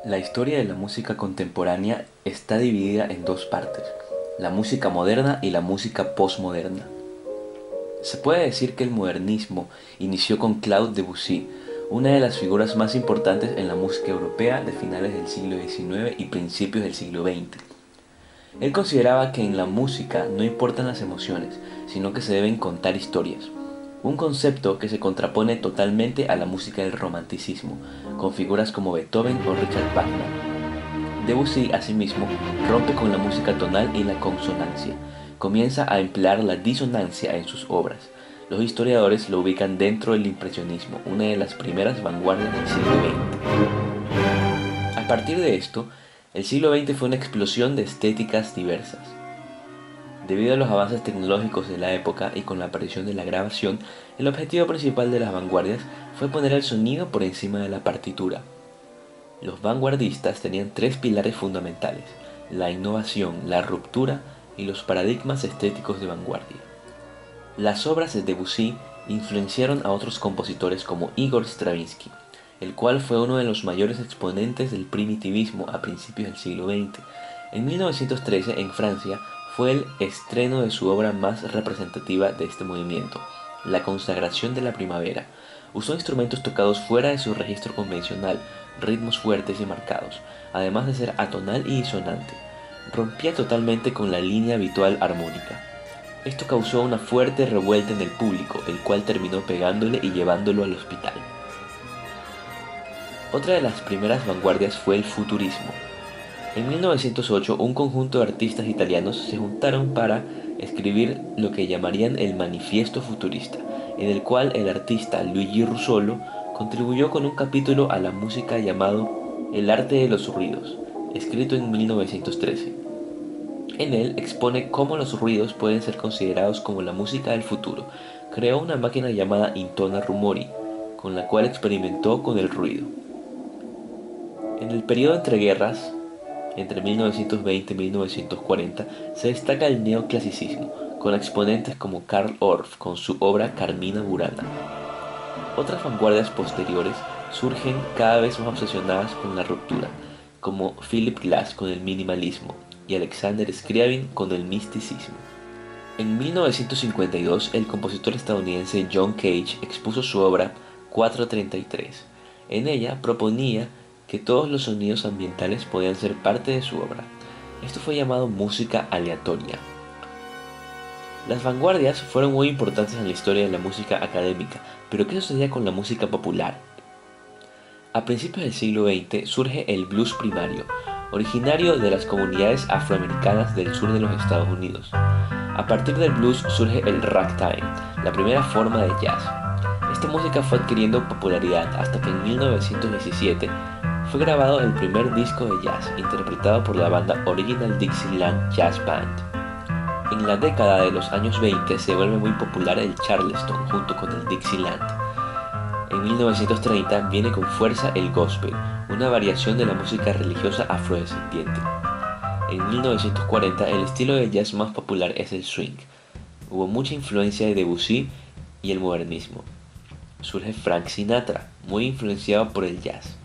La historia de la música contemporánea está dividida en dos partes, la música moderna y la música postmoderna. Se puede decir que el modernismo inició con Claude Debussy, una de las figuras más importantes en la música europea de finales del siglo XIX y principios del siglo XX. Él consideraba que en la música no importan las emociones, sino que se deben contar historias. Un concepto que se contrapone totalmente a la música del romanticismo, con figuras como Beethoven o Richard Wagner. Debussy, asimismo, rompe con la música tonal y la consonancia. Comienza a emplear la disonancia en sus obras. Los historiadores lo ubican dentro del impresionismo, una de las primeras vanguardias del siglo XX. A partir de esto, el siglo XX fue una explosión de estéticas diversas. Debido a los avances tecnológicos de la época y con la aparición de la grabación, el objetivo principal de las vanguardias fue poner el sonido por encima de la partitura. Los vanguardistas tenían tres pilares fundamentales: la innovación, la ruptura y los paradigmas estéticos de vanguardia. Las obras de Debussy influenciaron a otros compositores como Igor Stravinsky, el cual fue uno de los mayores exponentes del primitivismo a principios del siglo XX. En 1913, en Francia, fue el estreno de su obra más representativa de este movimiento, La consagración de la primavera. Usó instrumentos tocados fuera de su registro convencional, ritmos fuertes y marcados, además de ser atonal y disonante. Rompía totalmente con la línea habitual armónica. Esto causó una fuerte revuelta en el público, el cual terminó pegándole y llevándolo al hospital. Otra de las primeras vanguardias fue el futurismo. En 1908, un conjunto de artistas italianos se juntaron para escribir lo que llamarían el Manifiesto Futurista, en el cual el artista Luigi Russolo contribuyó con un capítulo a la música llamado El arte de los ruidos, escrito en 1913. En él expone cómo los ruidos pueden ser considerados como la música del futuro. Creó una máquina llamada Intona Rumori, con la cual experimentó con el ruido. En el periodo entre guerras, entre 1920 y 1940, se destaca el neoclasicismo, con exponentes como Karl Orff con su obra Carmina Burana. Otras vanguardias posteriores surgen cada vez más obsesionadas con la ruptura, como Philip Glass con el minimalismo y Alexander Scriabin con el misticismo. En 1952, el compositor estadounidense John Cage expuso su obra 433. En ella proponía que todos los sonidos ambientales podían ser parte de su obra. Esto fue llamado música aleatoria. Las vanguardias fueron muy importantes en la historia de la música académica, pero ¿qué sucedía con la música popular? A principios del siglo XX surge el blues primario, originario de las comunidades afroamericanas del sur de los Estados Unidos. A partir del blues surge el ragtime, la primera forma de jazz. Esta música fue adquiriendo popularidad hasta que en 1917 fue grabado el primer disco de jazz, interpretado por la banda Original Dixieland Jazz Band. En la década de los años 20 se vuelve muy popular el Charleston junto con el Dixieland. En 1930 viene con fuerza el gospel, una variación de la música religiosa afrodescendiente. En 1940 el estilo de jazz más popular es el swing. Hubo mucha influencia de Debussy y el modernismo. Surge Frank Sinatra, muy influenciado por el jazz.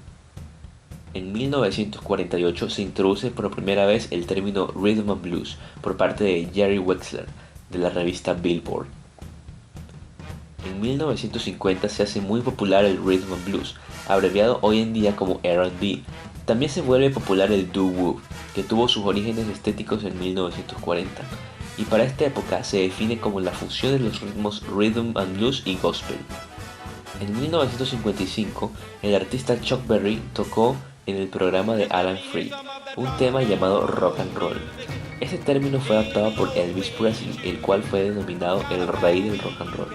En 1948 se introduce por primera vez el término Rhythm and Blues por parte de Jerry Wexler, de la revista Billboard. En 1950 se hace muy popular el Rhythm and Blues, abreviado hoy en día como R&B. También se vuelve popular el doo-wop, que tuvo sus orígenes estéticos en 1940, y para esta época se define como la fusión de los ritmos Rhythm and Blues y Gospel. En 1955, el artista Chuck Berry tocó en el programa de Alan Freed un tema llamado rock and roll. Este término fue adaptado por Elvis Presley, el cual fue denominado el rey del rock and roll.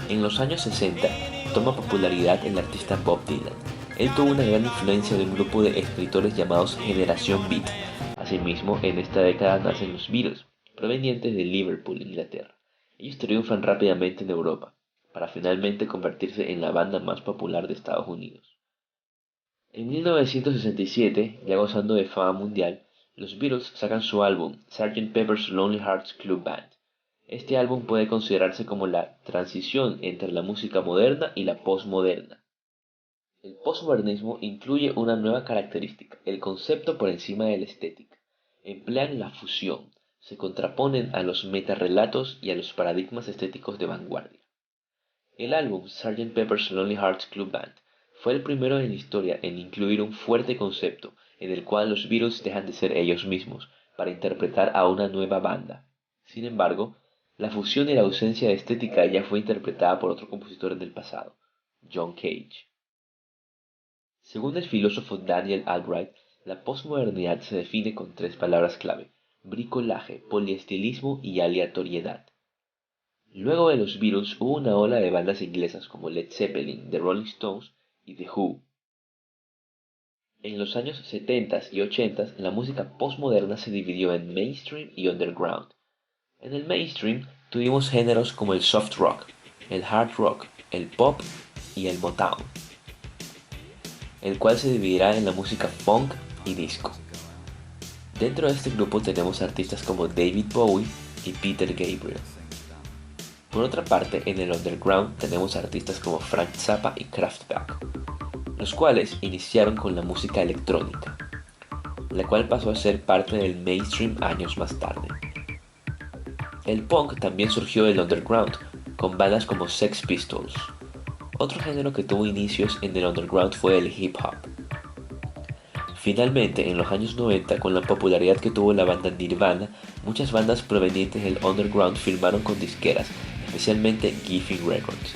En los años 60 toma popularidad el artista Bob Dylan. Él tuvo una gran influencia de un grupo de escritores llamados Generación Beat. Asimismo, en esta década nacen los Beatles, provenientes de Liverpool, Inglaterra. Ellos triunfan rápidamente en Europa, para finalmente convertirse en la banda más popular de Estados Unidos. En 1967, ya gozando de fama mundial, los Beatles sacan su álbum Sgt. Pepper's Lonely Hearts Club Band. Este álbum puede considerarse como la transición entre la música moderna y la postmoderna. El postmodernismo incluye una nueva característica, el concepto por encima de la estética. Emplean la fusión, se contraponen a los metarrelatos y a los paradigmas estéticos de vanguardia. El álbum Sgt. Pepper's Lonely Hearts Club Band fue el primero en la historia en incluir un fuerte concepto en el cual los Beatles dejan de ser ellos mismos para interpretar a una nueva banda. Sin embargo, la fusión y la ausencia de estética ya fue interpretada por otro compositor del pasado, John Cage. Según el filósofo Daniel Albright, la posmodernidad se define con tres palabras clave: bricolaje, poliestilismo y aleatoriedad. Luego de los Beatles hubo una ola de bandas inglesas como Led Zeppelin, The Rolling Stones y The Who. En los años 70 y 80 la música postmoderna se dividió en mainstream y underground. En el mainstream tuvimos géneros como el soft rock, el hard rock, el pop y el Motown, el cual se dividirá en la música funk y disco. Dentro de este grupo tenemos artistas como David Bowie y Peter Gabriel. Por otra parte, en el underground tenemos artistas como Frank Zappa y Kraftwerk, los cuales iniciaron con la música electrónica, la cual pasó a ser parte del mainstream años más tarde. El punk también surgió del underground, con bandas como Sex Pistols. Otro género que tuvo inicios en el underground fue el hip hop. Finalmente, en los años 90, con la popularidad que tuvo la banda Nirvana, muchas bandas provenientes del underground firmaron con disqueras, especialmente Geffen Records.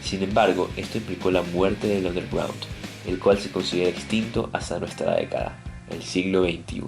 Sin embargo, esto implicó la muerte del underground, el cual se considera extinto hasta nuestra década, el siglo XXI.